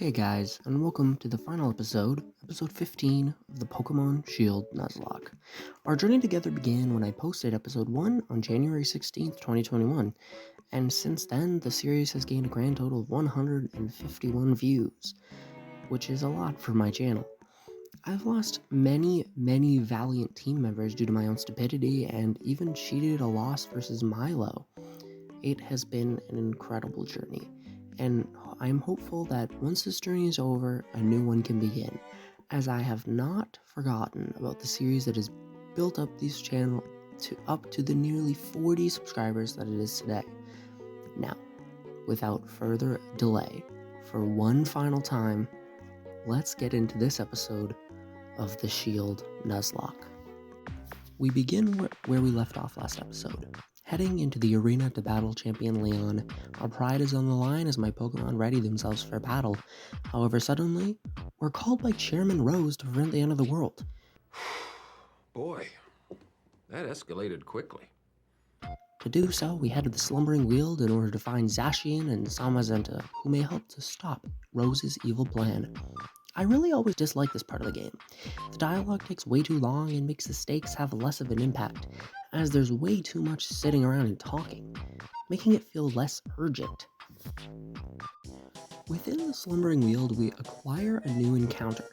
Hey guys, and welcome to the final episode 15 of the Pokemon Shield Nuzlocke. Our journey together began when I posted episode 1 on January 16th, 2021, and since then the series has gained a grand total of 151 views, which is a lot for my channel. I've lost many valiant team members due to my own stupidity and even cheated a loss versus Milo. It has been an incredible journey, and I am hopeful that once this journey is over, a new one can begin, as I have not forgotten about the series that has built up this channel up to the nearly 40 subscribers that it is today. Now, without further delay, for one final time, let's get into this episode of the Shield Nuzlocke. We begin where we left off last episode. Heading into the arena to battle Champion Leon, our pride is on the line as my Pokemon ready themselves for battle. However, suddenly, we're called by Chairman Rose to prevent the end of the world. Boy, that escalated quickly. To do so, we head to the Slumbering Weald in order to find Zacian and Zamazenta, who may help to stop Rose's evil plan. I really always dislike this part of the game. The dialogue takes way too long and makes the stakes have less of an impact, as there's way too much sitting around and talking, making it feel less urgent. Within the Slumbering Weald, we acquire a new encounter,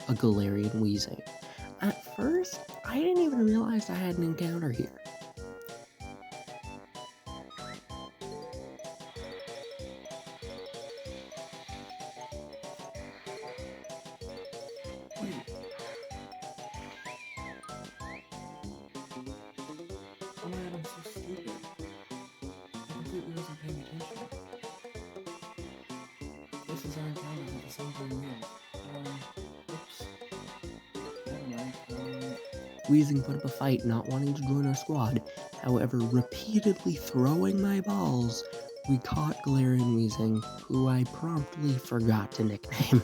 a Galarian Weezing. At first, I didn't even realize I had an encounter here. Oh my god, I'm so stupid. I completely wasn't paying attention. This is our encounter with the Slumbering Weald. Oops. Never mind. Weezing put up a fight, not wanting to join our squad. However, repeatedly throwing my balls, we caught Galarian Weezing, who I promptly forgot to nickname.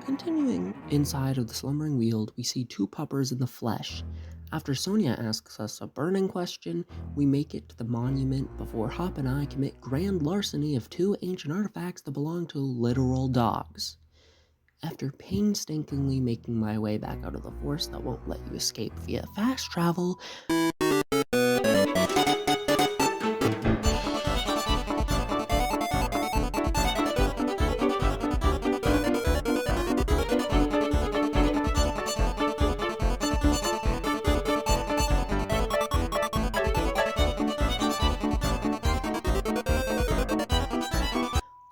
Continuing inside of the Slumbering Weald, we see two puppers in the flesh. After Sonia asks us a burning question, we make it to the monument before Hop and I commit grand larceny of two ancient artifacts that belong to literal dogs. After painstakingly making my way back out of the forest that won't let you escape via fast travel,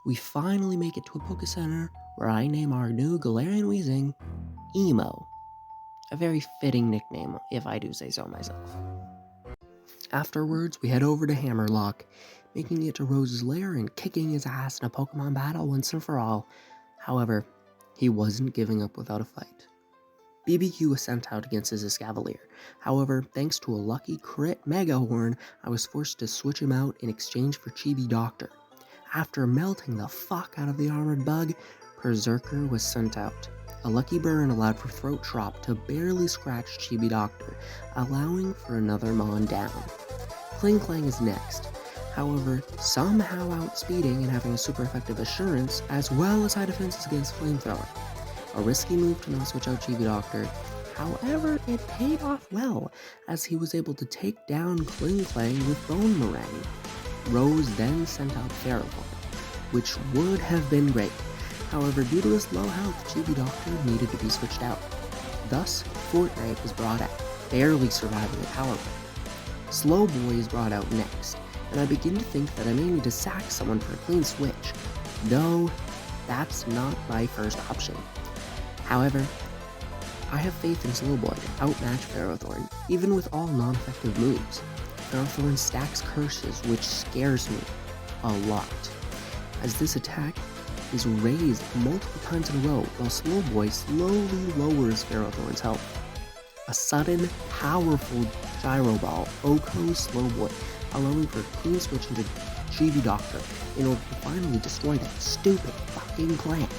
we finally make it to a Poké Center where I name our new Galarian Weezing Emo. A very fitting nickname, if I do say so myself. Afterwards, we head over to Hammerlock, making it to Rose's lair and kicking his ass in a Pokemon battle once and for all. However, he wasn't giving up without a fight. BBQ was sent out against his Escavalier. However, thanks to a lucky crit Mega Horn, I was forced to switch him out in exchange for Chibi Doctor. After melting the fuck out of the armored bug, Berserker was sent out. A lucky burn allowed for Throat Chop to barely scratch Chibi Doctor, allowing for another Mon down. Kling Klang is next, however, somehow outspeeding and having a super effective Assurance, as well as high defenses against Flamethrower. A risky move to not switch out Chibi Doctor, however, it paid off well, as he was able to take down Kling Klang with Bone Meringue. Rose then sent out Ferrothorn, which would have been great. However, due to his low health, Chibi Doctor needed to be switched out. Thus, Fortnite was brought out, barely surviving a power break. Slowboy is brought out next, and I begin to think that I may need to sack someone for a clean switch, though that's not my first option. However, I have faith in Slowboy to outmatch Ferrothorn, even with all non-effective moves. Ferrothorn stacks curses, which scares me a lot, as this attack is raised multiple times in a row while Slowboy slowly lowers Ferrothorn's health. A sudden, powerful Gyro Ball OHKOs Slowboy, allowing for a clean switch into Chibi Doctor in order to finally destroy that stupid fucking plant.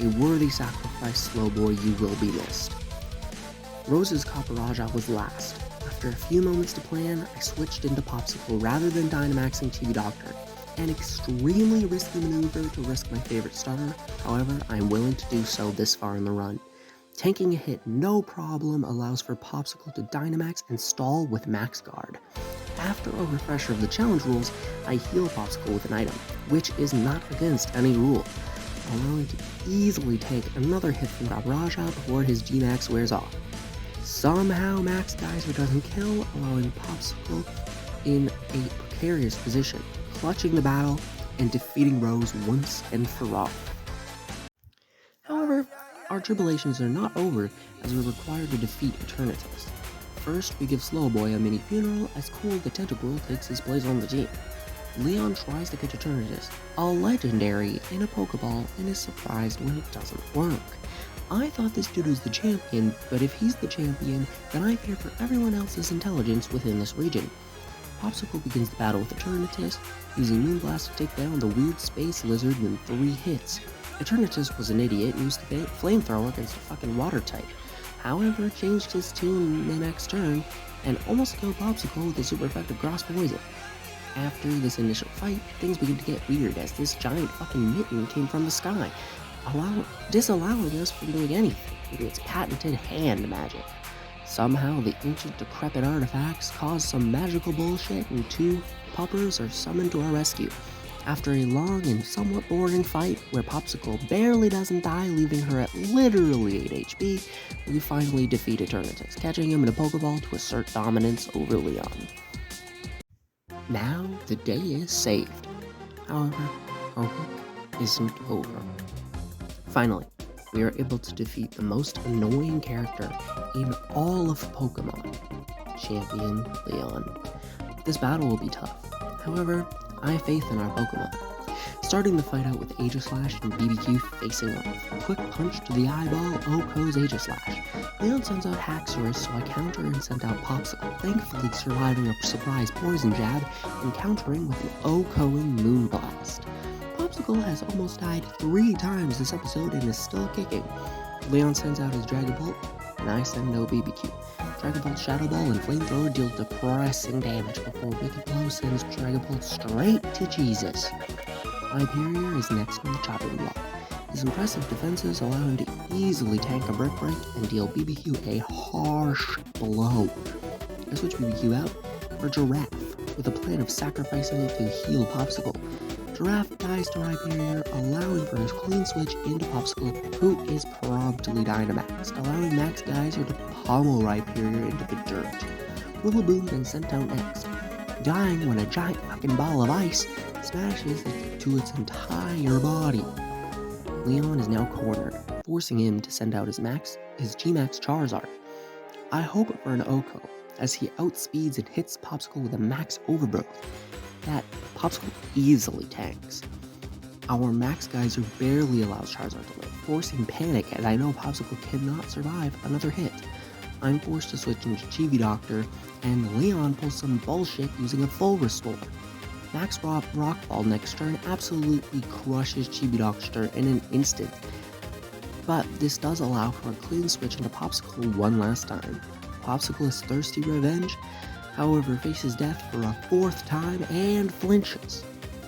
A worthy sacrifice, Slowboy, you will be missed. Rose's Copperajah was last. After a few moments to plan, I switched into Popsicle rather than Dynamaxing Chibi Doctor. an extremely risky maneuver to risk my favorite starter, however, I'm willing to do so this far in the run. Tanking a hit no problem allows for Popsicle to Dynamax and stall with Max Guard. After a refresher of the challenge rules, I heal Popsicle with an item, which is not against any rule, allowing to easily tank another hit from Raja before his G-Max wears off. Somehow Max Geyser doesn't kill, allowing Popsicle in a precarious position, clutching the battle and defeating Rose once and for all. However, our tribulations are not over as we're required to defeat Eternatus. First, we give Slowboy a mini funeral as Cool the Tentacruel takes his place on the team. Leon tries to catch Eternatus, a legendary, in a Pokeball and is surprised when it doesn't work. I thought this dude was the champion, but if he's the champion, then I fear for everyone else's intelligence within this region. Popsicle begins the battle with Eternatus, using Moonblast to take down the weird space lizard in 3 hits. Eternatus was an idiot and used the flamethrower against a fucking water type. However, changed his tune the next turn and almost killed Popsicle with a super effective Grass Poison. After this initial fight, things begin to get weird as this giant fucking mitten came from the sky, disallowing us from doing anything with its patented hand magic. Somehow, the ancient decrepit artifacts cause some magical bullshit and 2 puppers are summoned to our rescue. After a long and somewhat boring fight where Popsicle barely doesn't die, leaving her at literally 8 HP, we finally defeat Eternatus, catching him in a Pokeball to assert dominance over Leon. Now, the day is saved. However, our work isn't over. Finally, we are able to defeat the most annoying character in all of Pokemon, Champion Leon. This battle will be tough. However, I have faith in our Pokemon. Starting the fight out with Aegislash and BBQ facing off. A quick punch to the eyeball, OHKO's Aegislash. Leon sends out Haxorus, so I counter and send out Popsicle, thankfully surviving a surprise poison jab and countering with an OHKOing Moonblast. Popsicle has almost died 3 times this episode and is still kicking. Leon sends out his Dragon Bolt, and I send out BBQ. Dragon Bolt, Shadow Ball, and Flamethrower deal depressing damage before Wicked Blow sends Dragon Bolt straight to Jesus. Hyperior is next on the chopping block. His impressive defenses allow him to easily tank a Brick Break and deal BBQ a harsh blow. I switch BBQ out for Giraffe, with a plan of sacrificing it to heal Popsicle. Giraffe dies to Hyperior, allowing for his clean switch into Popsicle, who is promptly Dynamaxed, allowing Max Geyser to pummel Hyperior into the dirt. Rillaboom then sent out next, dying when a giant fucking ball of ice smashes it to its entire body. Leon is now cornered, forcing him to send out his G-Max Charizard. I hope for an OHKO, as he outspeeds and hits Popsicle with a Max Overgrowth that Popsicle easily tanks. Our Max Geyser barely allows Charizard to live, forcing panic as I know Popsicle cannot survive another hit. I'm forced to switch into Chibi Doctor, and Leon pulls some bullshit using a full restore. Max Rock Ball next turn absolutely crushes Chibi Doctor in an instant, but this does allow for a clean switch into Popsicle one last time. Popsicle is thirsty revenge, however faces death for a 4th time and flinches.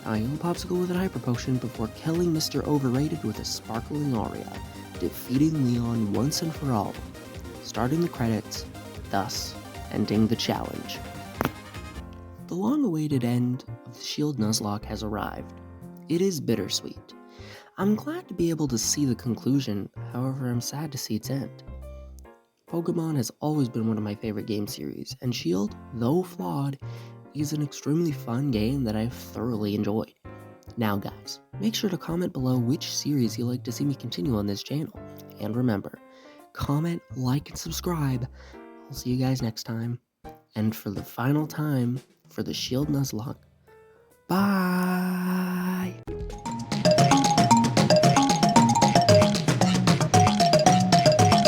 I heal Popsicle with an Hyper Potion before killing Mr. Overrated with a Sparkling Aria, defeating Leon once and for all, starting the credits, thus ending the challenge. The long-awaited end of the Shield Nuzlocke has arrived. It is bittersweet. I'm glad to be able to see the conclusion, however I'm sad to see its end. Pokemon has always been one of my favorite game series, and Shield, though flawed, is an extremely fun game that I've thoroughly enjoyed. Now guys, make sure to comment below which series you'd like to see me continue on this channel, and remember, comment, like, and subscribe. I'll see you guys next time, and for the final time, for the Shield Nuzlocke, bye!